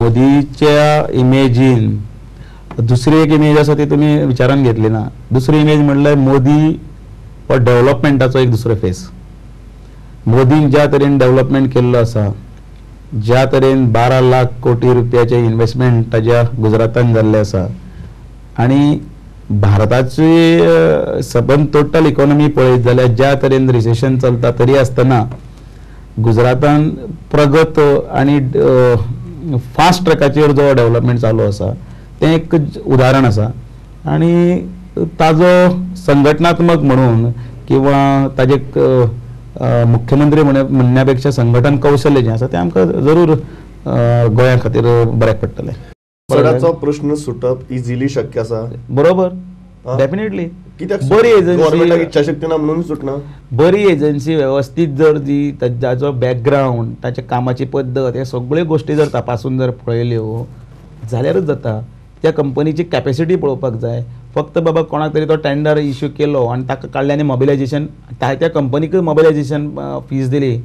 मोदीच्या इमेजीन दुसरी एक इमेज आसा ती तुम्ही विचारान घेतली ना. दुसरी इमेज म्हणल्यार मोदी हो डेव्हलपमेंटाचो एक दुसरो फेस. मोदीन ज्या तरेन डेव्हलपमेंट केल्लो आसा, ज्या तरेन 12 लाख कोटी रुपयाचे इन्व्हेस्टमेंट ताज्या गुजरातान जाल्ले आसा आणि भारताची सबंद टोटल इकॉनॉमी पळयत जाल्यार ज्या तरेन रिसेशन चलता तरी आसतना गुजरातान प्रगत आणि फास्ट ट्रॅकाचेर जो डेव्हलपमेंट चालू आसा तें एक उदाहरण आसा. आणि ताजो संघटनात्मक म्हणून किंवा ताजे मुख्यमंत्री म्हणण्यापेक्षा संघटन कौशल्य जे आसा तें आमकां जरूर गोंया खातीर बऱ्याक पडटलें. सडाचो प्रश्न सुटप इजिली शक्य आसा. बरोबर, डेफिनेटली. कित्याक बरी गव्हर्नमेंटाक इच्छाशक्ती ना म्हणून सुटना. बरी एजन्सी वेवस्थीत जर दी, ताजो बॅकग्रावंड, ताच्या कामाची पद्दत, हे सगळ्यो गोश्टी जर तपासून जर पळयल्यो जाल्यारूच जाता. त्या कंपनीची कॅपॅसिटी पळोवपाक जाय. फक्त बाबा कोणाक तरी तो टेंडर इश्यू केलो आणि ताका काडले आनी मोबिलायजेशन, त्या कंपनीक मोबिलायजेशन फीज दिली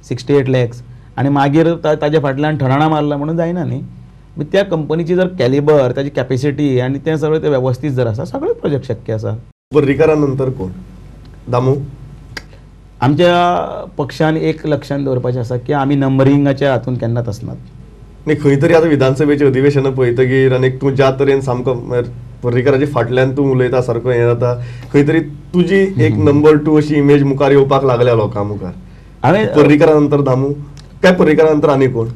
68 lakhs आणि मागीर ताज्या फाटल्यान ठराणा मारला म्हणून जायना न्ही. त्या कंपनीची जर कॅलिबर, ताची कॅपॅसिटी आणि तें सगळें ते वेवस्थीत जर आसा, सगळे प्रोजेक्ट शक्य आसा. पर्रीकारा नंतर कोण? दामू? आमच्या पक्षान एक लक्षात दवरपाचें आसा की आमी नंबरिंगाच्या हातून केन्नाच आसनात. न्ही, खंय तरी आतां विधानसभेचें अधिवेशनां पळयतकीर आनी तूं ज्या तरेन सामको पर्रीकाराच्या फाटल्यान तूं उलयता सारको हें जाता, खंय तरी तुजी एक नंबर 2 अशी इमेज मुखार येवपाक लागल्या लोकां मुखार. हांवें पर्रीकारा नंतर दामू काय पर्रीकारा नंतर आनी कोण?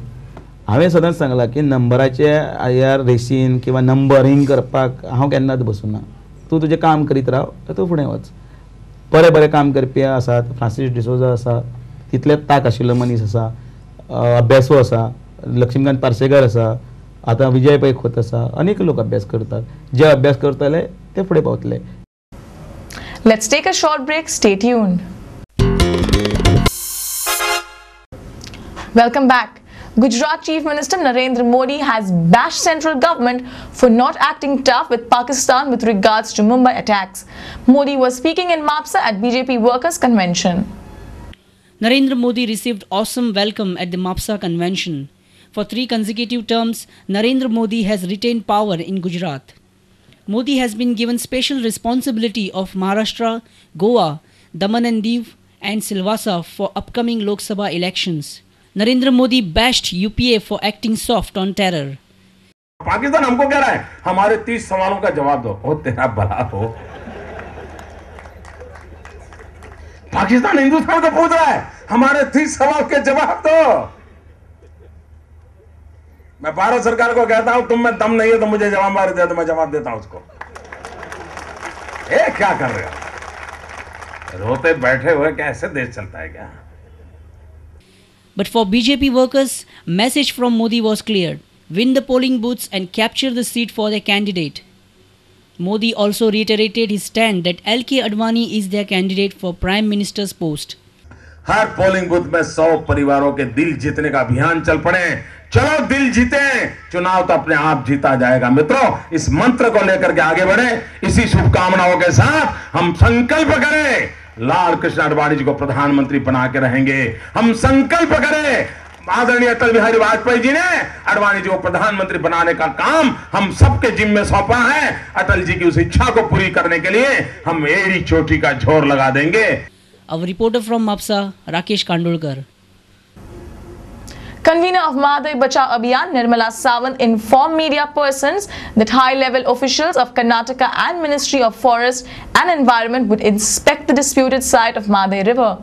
हांवें सदांच सांगलां की नंबराचे ह्या रेसीन किंवा नंबरिंग करपाक हांव केन्नाच बसूना. तूं तुजें काम करीत राव, तूं फुडें वच. बरें बरें काम करपी आसात. फ्रांसीस डिसोजा आसा, तितलेच ताक आशिल्लो मनीस आसा. अभ्यासू आसा, लक्ष्मीकांत पार्सेकर आसा, आतां विजय पै खोत आसा. अनेक लोक अभ्यास करतात. जे अभ्यास करतले ते फुडें पावतले. Let's take a short break. Stay tuned. Welcome back. Gujarat Chief Minister Narendra Modi has bashed central government for not acting tough with Pakistan with regards to Mumbai attacks. Modi was speaking in Mapsa at BJP Workers' Convention. Narendra Modi received awesome welcome at the Mapsa convention. For 3 consecutive terms, Narendra Modi has retained power in Gujarat. Modi has been given special responsibility of Maharashtra, Goa, Daman and Diu and Silvassa for upcoming Lok Sabha elections. Narendra Modi bashed UPA for acting soft on terror. Pakistan हमको कह रहा है हमारे 30 सवालों का जवाब दो. ओ तेरा भला हो. पाकिस्तान हिंदुस्तान को पूछ रहा है हमारे 30 सवाल के जवाब दो. मैं भारत सरकार को कहता हूं तुम में दम नहीं है तो मुझे जवाब दे, तो मैं जवाब देता हूं उसको. क्या कर रहे हो? रोते बैठे हुए कैसे देश चलता है क्या? But for BJP workers, message from Modi was clear: win the polling booths and capture the seat for their candidate. Modi also reiterated his stand that LK Advani is their candidate for Prime Minister's post. Her polling booth में 100 परिवारों के दिल जीतने का अभियान चल पड़े. चलो दिल जीते, चुनाव तो अपने आप जीता जाएगा. मित्रों, इस मंत्र को लेकर के आगे बढ़े. इसी शुभकामनाओं के साथ हम संकल्प करें लाल कृष्ण आडवाणी जी को प्रधानमंत्री बना के रहेंगे. हम संकल्प करें आदरणीय अटल बिहारी वाजपेयी जी ने आडवाणी जी को प्रधानमंत्री बनाने का काम हम सबके जिम्मे सौंपा है. अटल जी की उस इच्छा को पूरी करने के लिए हम एड़ी चोटी का जोर लगा देंगे. Our reporter from Mapsa, Rakesh Kandolkar. Convener of Madai Bachao Abhiyan, Nirmala Sawant, informed media persons that high-level officials of Karnataka and Ministry of Forest and Environment would inspect the disputed site of Madai River.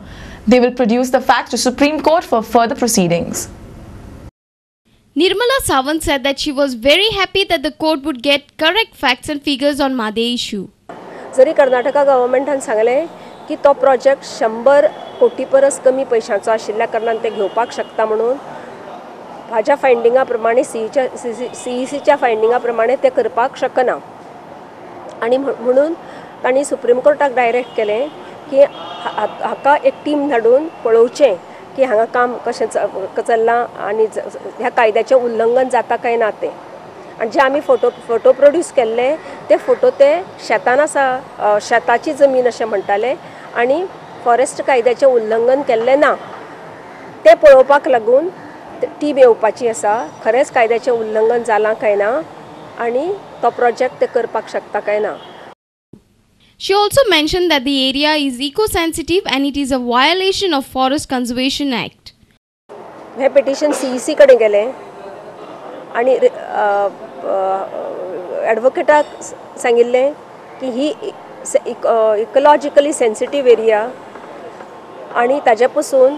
They will produce the facts to Supreme Court for further proceedings. Nirmala Sawant said that she was very happy that the court would get correct facts and figures on Madai issue. जरी कर्नाटका गव्हर्नमेंटान सांगले की तो project 100 कोटी परस कमी पैशांचो आशिल्ल्या कारणान ते घेवपाक शकता म्हणून हाज्या फायंडिंगा प्रमाणे सीईसीच्या फायंडिंगा प्रमाणे ते करपाक शकना. आणि म्हणून तांणी सुप्रीम कोर्टाक डायरेक्ट केलें की हाका एक टीम धाडून पळोवचें की हांगा काम कशें चल्लां आनी ह्या कायद्याचें उल्लंघन जाता काय ना तें. आणि जे आमी फोटो प्रोड्यूस केल्ले ते फोटो ते शेतान आसा, शेताची जमीन अशें म्हणटाले आणि फॉरेस्ट कायद्याचें उल्लंघन केल्लें ना. ते पळोवपाक लागून टीम येवपाची आसा, खरेंच कायद्याचें उल्लंघन जालां काय ना आनी तो प्रोजेक्ट ते करपाक शकता काय ना. She also mentioned that the area is eco-sensitive and it is a violation of Forest Conservation Act. हे पिटिशन CEC कडेन गेलें आनी एडवोकेटाक सांगिल्लें की ही इकोलॉजिकली सेन्सिटीव एरिया आनी ताजे पसून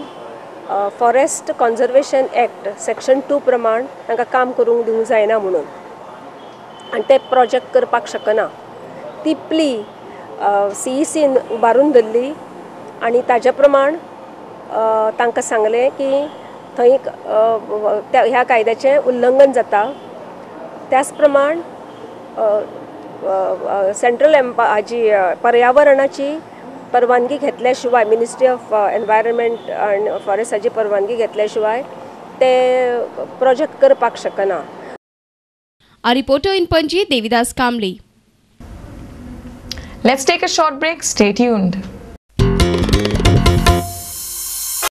फॉरेस्ट कन्जर्वेशन एक्ट सेक्शन 2 प्रमाण तांकां काम करूंक दिवंक जायना म्हणून आनी ते प्रोजेक्ट करपाक शकना. ती प्ली CECन उबारून धरली आनी ताजे प्रमाण तांकां सांगलें की थंय ह्या कायद्याचें उल्लंघन जाता. त्याच प्रमाण सेंट्रल हाजी पर्यावरणाची परवानगी घेतल्या शिवाय, ministry of environment and forest हाजी परवानगी घेतल्या शिवाय ते प्रोजेक्ट करपाक शकना. Our reporter in Panji, Devidas Kamli. Let's take a short break. Stay tuned.